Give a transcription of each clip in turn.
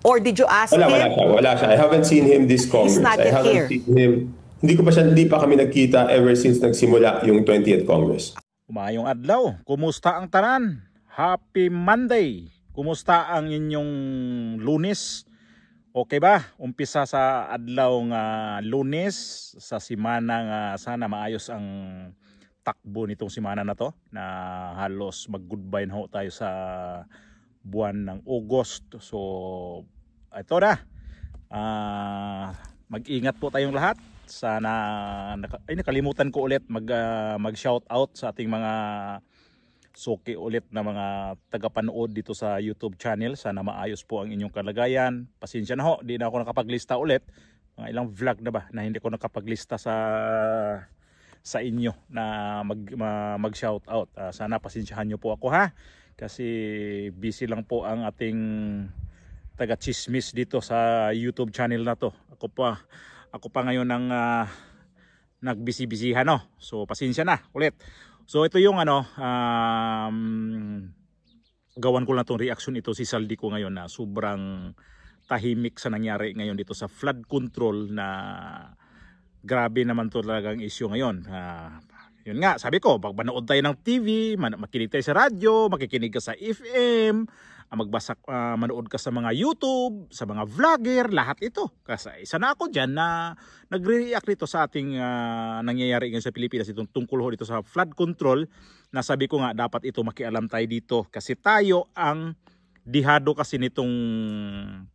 Or did you ask him? Wala siya. I haven't seen him this Congress. He's not I yet haven't here. seen him. Hindi pa kami nagkita ever since nagsimula yung 20th Congress. Umayong adlaw, kumusta ang tanan? Happy Monday! Kumusta ang inyong Lunes? Okay ba? Umpisa sa adlaw nga Lunes, sa simana nga sana maayos ang takbo nitong simana na to, na halos mag-goodbye na ho tayo sa buwan ng August. So, ito na. Mag-ingat po tayong lahat. Sana nakalimutan ko ulit mag-shout out sa ating mga suki ulit na mga tagapanood dito sa YouTube channel. Sana maayos po ang inyong kalagayan. Pasensya na ho, di na ako nakapaglista ulit. Mga ilang vlog na ba na hindi ko nakapaglista sa inyo na mag-shout out. Sana pasensyahan nyo po ako ha. Kasi busy lang po ang ating taga-chismis dito sa YouTube channel na to. Ako pa ngayon ang nagbisi-bisihan, no? So pasensya na ulit. So ito yung gawan ko na tong reaction ito si Saldico ngayon na sobrang tahimik sa nangyari ngayon dito sa flood control na grabe naman to talagang issue ngayon. Yun nga, sabi ko, pag manood tayo ng TV, makinig tayo sa radyo, makikinig ka sa FM, manood ka sa mga YouTube, sa mga vlogger, lahat ito. Kasi isa na ako dyan na nagre-react dito sa ating nangyayari ngayon sa Pilipinas, itong tungkol ho dito sa flood control, na sabi ko nga dapat ito makialam tayo dito kasi tayo ang dihado kasi nitong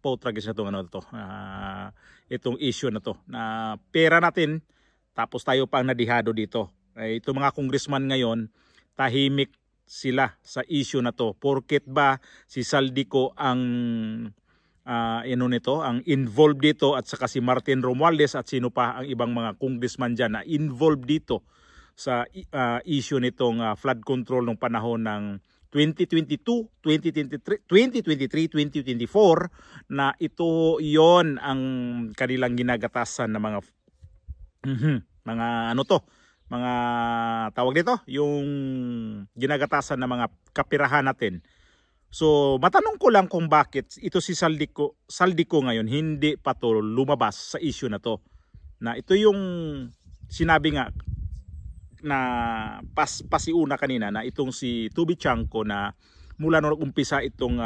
potragis na itong issue na to, na pera natin tapos tayo pa ang nadihado dito. Itong mga congressman ngayon, tahimik sila sa issue na to. Porket ba si Saldico ang ang involved dito, at saka si Martin Romualdez at sino pa ang ibang mga congressman dyan na involved dito sa issue nitong flood control ng panahon ng 2022, 2023, 2024, na ito yon ang kanilang ginagatasan na mga mga tawag dito, yung ginagatasan ng mga kapirahan natin. So matanong ko lang kung bakit ito si Saldico ngayon hindi pa to lumabas sa issue na to. Na ito yung sinabi nga na pasiuna kanina na itong si Tubi Chanco na mula nung umpisa itong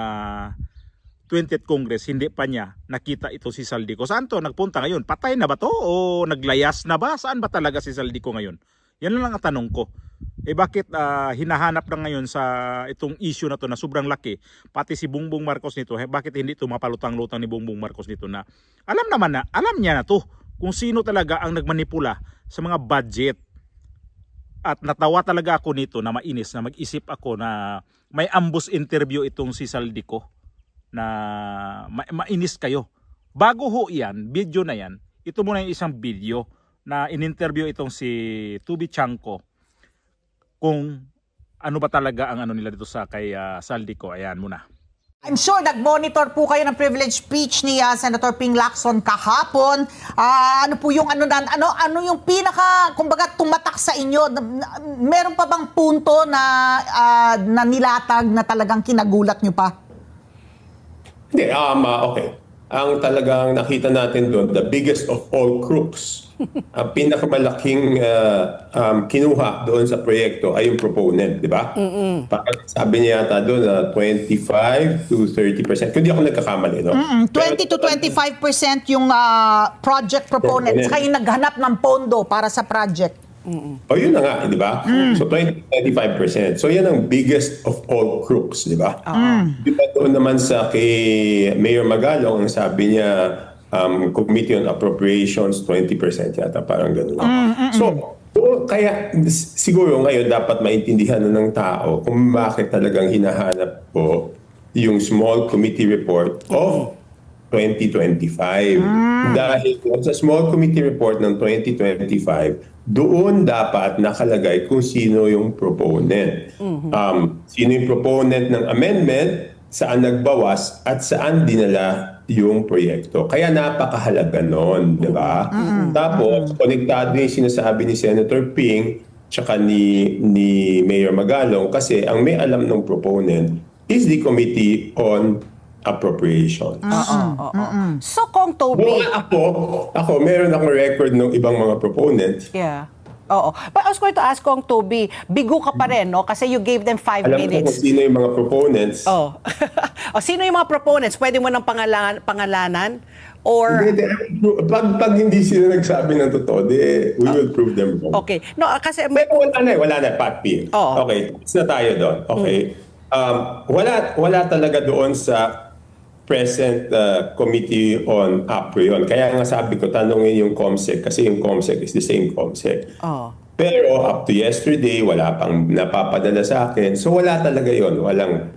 20th Congress, hindi pa niya nakita ito si Saldico. Saan to nagpunta ngayon? Patay na ba to o naglayas na ba? Saan ba talaga si Saldico ngayon? Yan lang ang tanong ko. Bakit hinahanap na ngayon sa itong issue na to na sobrang laki, pati si Bongbong Marcos nito, bakit hindi ito mapalutang-lutang ni Bongbong Marcos nito na alam niya na to kung sino talaga ang nagmanipula sa mga budget. At natawa talaga ako nito na mainis, na mag-isip ako na may ambush interview itong si Saldico na mainis kayo. Bago ho yan, video na yan, ito muna yung isang video na in-interview itong si Tubi Chanco kung ano ba talaga ang nila dito sa kay Saldico. Ayan muna. I'm sure nag-monitor po kayo ng privilege speech ni Senator Ping Lacson kahapon. Ano po yung ano yung pinaka kumbaga tumatak sa inyo? Meron pa bang punto na nilatag na talagang kinagulat nyo pa? Hindi, okay. Ang talagang nakita natin doon, the biggest of all crooks, ang pinakamalaking kinuha doon sa proyekto ay yung proponent, di ba? Parang sabi niya yata doon na 25 to 30%. Kung di ako nagkakamali, no? 20 to 25% yung project proponents, kaya naghanap ng pondo para sa project. O yun na nga, di ba? So 20-25%. So yan ang biggest of all crooks, di ba? Di ba doon naman sa kay Mayor Magalong, ang sabi niya, Committee on Appropriations, 20% yata, parang gano'n. So, kaya siguro ngayon dapat maintindihan ng tao kung bakit talagang hinahanap ko yung small committee report of 2025. Dahil sa small committee report ng 2025, doon dapat nakalagay kung sino yung proponent. Sino yung proponent ng amendment, saan nagbawas, at saan dinala yung proyekto. Kaya napakahalaga nun, di ba? Tapos, konektado yung sinasabi ni Senator Ping tsaka ni Mayor Magalong kasi ang may alam ng proponent is the Committee on appropriation. So, Kong Toby, Ako, meron akong record ng ibang mga proponents. yeah. Oo. But I was going to ask Kong Toby, bigo ka pa rin, no? Kasi you gave them 5 Alam ko minutes. kung sino yung mga proponents. Oh. O, sino yung mga proponents? Pwede mo ng pangalanan? Or... Hindi, pag hindi sila nagsabi ng totoo, we will prove them wrong. Okay. No, kasi... Pero wala na, Pat P. Oo. Okay, tapos na tayo doon. Okay. Wala talaga doon sa present committee on APRO yun. Kaya nga sabi ko, tanongin yung COMSEC kasi yung COMSEC is the same COMSEC. Oh. Pero up to yesterday, wala pang napapadala sa akin. So wala talaga yon. Walang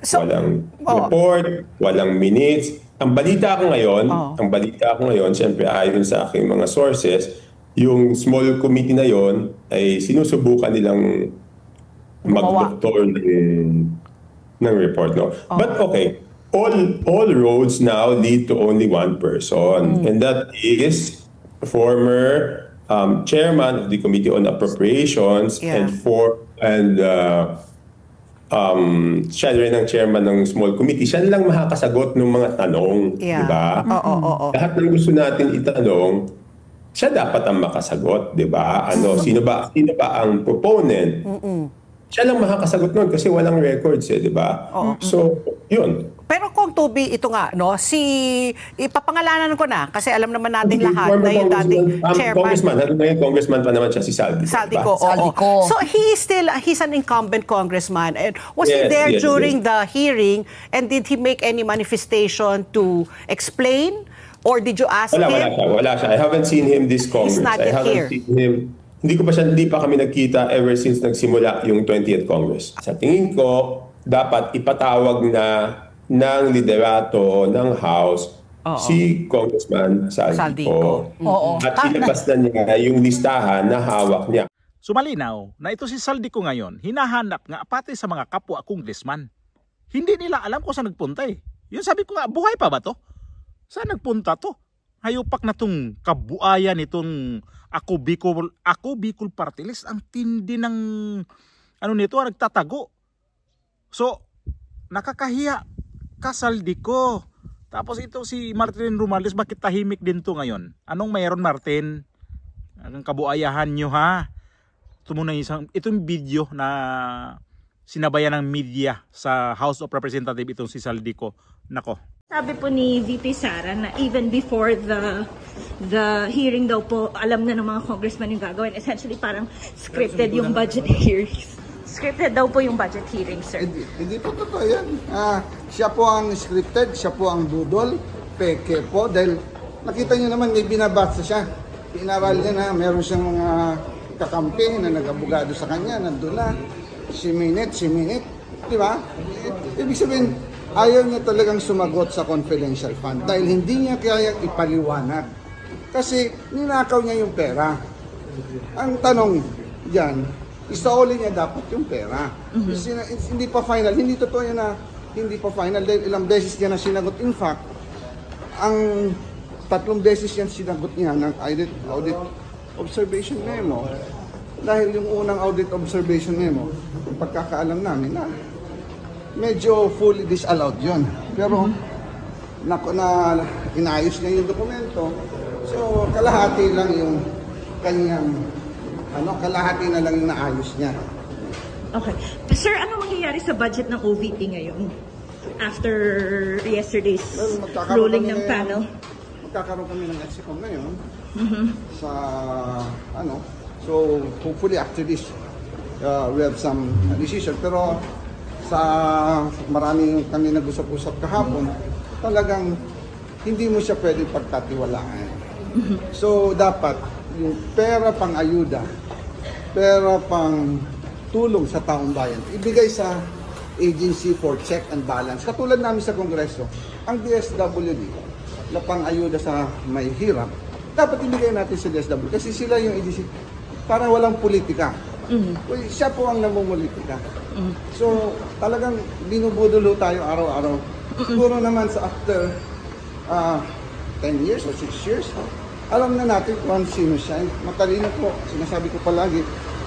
report, walang minutes. Ang balita ko ngayon, siyempre ayon sa aking mga sources, yung small committee na yon ay sinusubukan nilang mag-doktor ng report. No? But okay, all roads now lead to only one person, and that is former chairman of the Committee on Appropriations siya rin ang chairman ng small committee. Siya lang makakasagot ng mga tanong, di ba? Lahat ng gusto natin itanong, siya dapat ang makasagot, di ba? Sino ba ang proponent? Siya lang makakasagot nun kasi walang records, di ba? So, yun. Pero Kong Toby, ito nga, no, ipapangalanan ko na kasi alam naman natin lahat na yung dating chairman. Congressman pa naman siya, si Saldico. Saldico. So he's an incumbent congressman. And was he there during the hearing, and did he make any manifestation to explain? Or did you ask him? Wala siya. I haven't seen him this Congress. He's not yet here. Seen him. Hindi pa kami nagkita ever since nagsimula yung 20th Congress. Sa tingin ko, dapat ipatawag na ng liderato ng House si Congressman Saldico. At ilabas na niya yung listahan na hawak niya. So malinaw na ito si Saldico ngayon, hinahanap nga pati sa mga kapwa congressman. Hindi nila alam kung saan nagpunta eh. Yun sabi ko nga, buhay pa ba to? Saan nagpunta to? Hayupak na tong kabuayan itong Ako Bicol Party List. Ang tindi ng nito, nagtatago. So, nakakahiya ka, Saldico. Tapos ito si Martin Romualdez, bakit tahimik din to ngayon? Anong mayroon, Martin? Ang kabuayahan nyo, ha? Ito muna itong video na sinabayan ng media sa House of Representatives itong si Saldico. Nako. Sabi po ni VP Sara na even before the hearing daw po, alam na ng mga congressman yung gagawin. Essentially parang scripted yung budget hearings. Scripted daw po yung budget hearing, sir. Hindi po totoo yan. Siya po ang scripted, siya po ang budol, peke po. Dahil nakita niyo naman may binabasa siya. Inaral niya na meron siyang mga kakampi na nag-abogado sa kanya, nandun na. Si minute. Di ba? Ibig sabihin, ayaw niya talagang sumagot sa confidential fund dahil hindi niya kaya ipaliwanag. Kasi ninakaw niya yung pera. Ang tanong diyan, isauli niya dapat yung pera. Hindi pa final. Hindi totoo yan na hindi pa final dahil ilang beses niya na sinagot. In fact, ang 3 beses yan sinagot niya ng audit observation memo. Dahil yung unang audit observation memo, yung pagkakaalam namin na medyo fully disallowed yun. Pero inayos niya yung dokumento. So kalahati lang yung kanyang kalahati na lang yung naayos niya. Okay. Sir, ano mangyayari sa budget ng OVP ngayon? After yesterday's ruling ng panel? Magkakaroon kami ng EXICOM ngayon. Sa so hopefully after this we have some decision. Pero sa marami kami nag-usap-usap kahapon, talagang hindi mo siya pwedeng pagtatiwalaan. So dapat yung pera pang ayuda, pera pang tulong sa taong bayan, ibigay sa Agency for Check and Balance. Katulad namin sa Kongreso, ang DSWD na pang ayuda sa may hirap, dapat ibigay natin sa DSWD kasi sila yung agency, parang walang politika. Siya po ang namumulitika. So talagang binubudulo tayo araw-araw. Siguro naman sa after 10 years or 6 years, alam na natin kung sino siya. Matalino po, sinasabi ko palagi,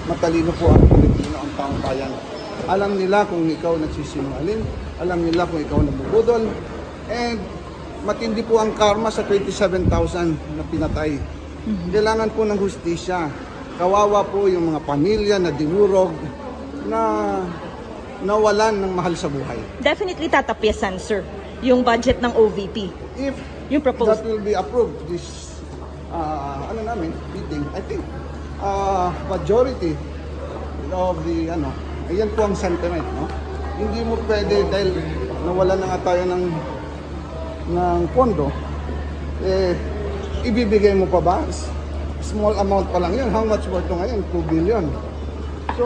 matalino po ang Pilipino, ang taong bayan. Alam nila kung ikaw nagsisinungaling, alam nila kung ikaw nabubudol, And matindi po ang karma sa 27,000 na pinatay. Kailangan po ng hustisya. Kawawa po yung mga pamilya na dinurog, na nawalan ng mahal sa buhay. Definitely tatapyasan, sir, yung budget ng OVP. If Yung proposal that will be approved, this meeting, I think majority of the ayan po ang sentiment, no? Hindi mo pwede dahil nawala na nga tayo ng pondo, ibibigay mo pa ba? Small amount pa lang yun. How much more ito ngayon? 2 billion. So,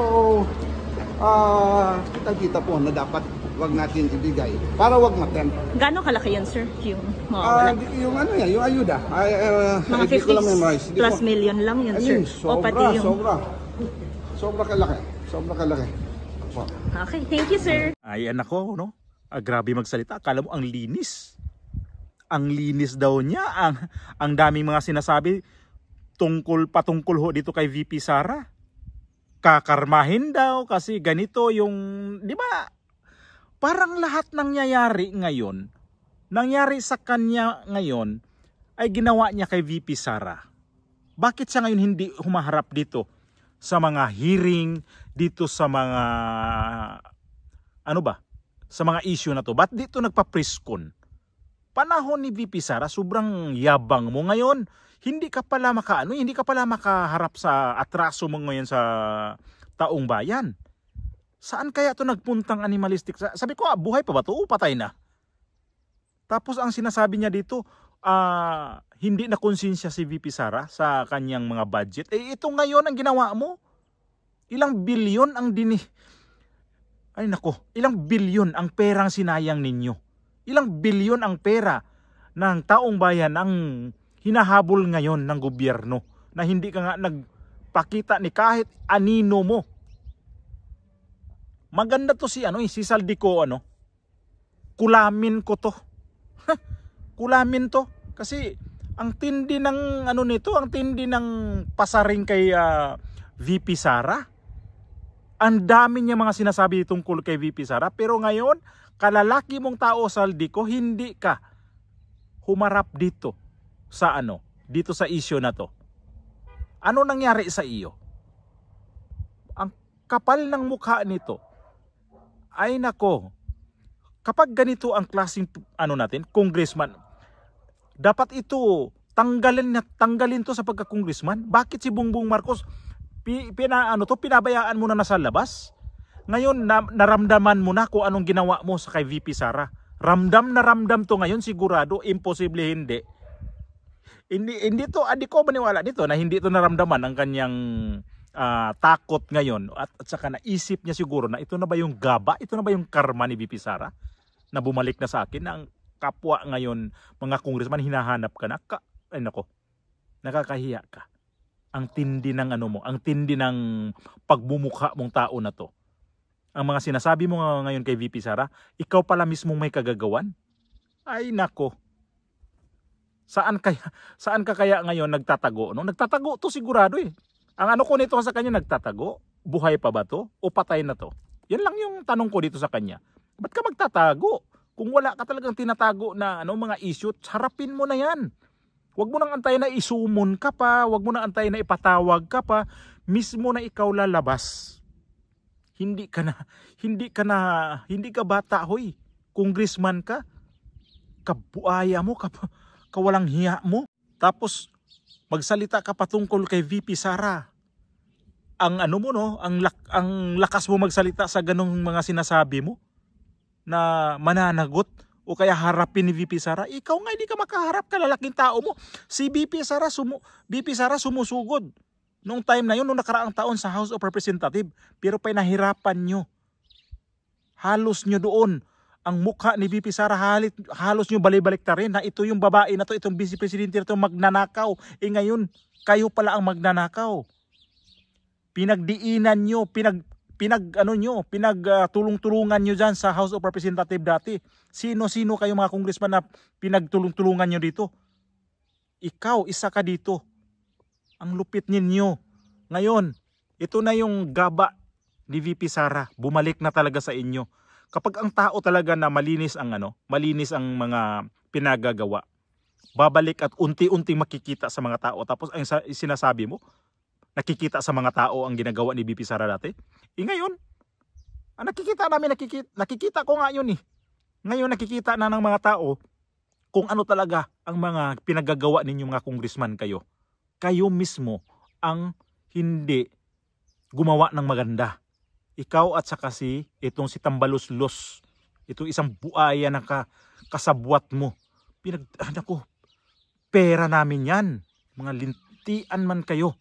kitang-kita po na dapat wag natin ibigay para wag matempt. Gano'ng kalaki yun, sir? Yung mawawala? Yung yung ayuda. Mga 50 plus million lang yun, sir. Sobra kalaki. Sobra kalaki. Okay, thank you, sir. Ay, anak ko, no? Grabe magsalita. Akala mo ang linis. Ang linis daw niya. Ang daming mga sinasabi patungkol ho dito kay VP Sara. Kakarmahin daw kasi ganito yung, di ba? Parang lahat nangyayari ngayon, nangyari sa kanya ngayon, ay ginawa niya kay VP Sara. Bakit siya ngayon hindi humaharap dito sa mga hearing, dito sa mga, sa mga issue na to? Ba't dito nagpa-preskon? Panahon ni VP Sara, sobrang yabang mo ngayon. Hindi ka pala makaharap sa atraso mo ngayon sa taong bayan. Saan kaya ito nagpuntang animalistic? Sabi ko, buhay pa ba ito? Patay na. Tapos ang sinasabi niya dito, hindi na konsensya si VP Sara sa kanyang mga budget. Ito ngayon ang ginawa mo. Ilang bilyon ang ilang bilyon ang perang sinayang ninyo. Ilang bilyon ang pera ng taong bayan ang hinahabol ngayon ng gobyerno na hindi ka nga nagpakita ni kahit anino mo. Maganda to si Saldico, kulamin ko to. Kulamin to kasi ang tindi ng nito, ang tindi ng pasaring kay VP Sara. Ang dami niya mga sinasabi tungkol kay VP Sara, pero ngayon kalalaki mong tao, Saldico, hindi ka humarap dito sa dito sa issue na to. Ano nangyari sa iyo? Ang kapal ng mukha nito. Ay nako, kapag ganito ang klaseng congressman, dapat ito tanggalin to sa pagka-congressman. Bakit si Bongbong Marcos pinabayaan mo na nasa labas? Ngayon naramdaman mo na kung anong ginawa mo sa kay VP Sara. Ramdam na ramdam to ngayon, sigurado, imposible hindi. Hindi to, di ko maniwala dito na hindi to naramdaman ang kanyang takot ngayon at saka naisip niya siguro na ito na ba yung gaba, ito na ba yung karma ni VP Sara na bumalik na sa akin na ang kapwa ngayon mga congressman hinahanap ka na nakakahiya ka. Ang tindi ng ang tindi ng pagmumukha mong tao na to. Ang mga sinasabi mo ngayon kay VP Sara, ikaw pala mismong may kagagawan. Ay nako. Saan ka kaya ngayon nagtatago? Nagtatago to sigurado eh. Ang ko nito sa kanya, nagtatago? Buhay pa ba to? O patay na to? Yan lang yung tanong ko dito sa kanya. Ba't ka magtatago? Kung wala ka talagang tinatago na mga issue, harapin mo na yan. Huwag mo nang antayin na isumon ka pa, huwag mo nang antayin na ipatawag ka pa, mismo na ikaw lalabas. Hindi ka bata, hoy. Congressman ka. Kabuaya mo, kawalang hiya mo. Tapos magsalita ka patungkol kay VP Sara. Ang ang lakas mo magsalita sa ganung mga sinasabi mo na mananagot o kaya harapin ni VP Sara. Ikaw nga hindi ka makaharap, kalalaking tao mo. Si VP Sara sumusugod noong time na yun, noong nakaraang taon sa House of Representatives, pero pinahirapan nyo. Halos nyo doon ang mukha ni VP Sara, halos nyo balibalik ta rin na ito yung babae na to, itong Vice Presidente na to magnanakaw. Ngayon, kayo pala ang magnanakaw. Pinagdiinan nyo, pinagtulong-tulungan nyo dyan sa House of Representatives dati. Sino-sino kayo mga congressman na pinagtulong-tulungan nyo dito? Ikaw, isa ka dito. Ang lupit ninyo. Ngayon, ito na yung gaba ni VP Sara. Bumalik na talaga sa inyo. Kapag ang tao talaga na malinis ang mga pinagagawa, babalik at unti-unting makikita sa mga tao. Tapos ang sinasabi mo, nakikita sa mga tao ang ginagawa ni VP Sara dati. Ngayon, nakikita ko nga yun eh. Ngayon nakikita na ng mga tao kung ano talaga ang mga pinagagawa ninyo mga congressman kayo. Kayo mismo ang hindi gumawa ng maganda. Ikaw at saka itong si Tambaluslos, itong isang buaya na kasabwat mo. Pera namin yan. Mga lintian man kayo.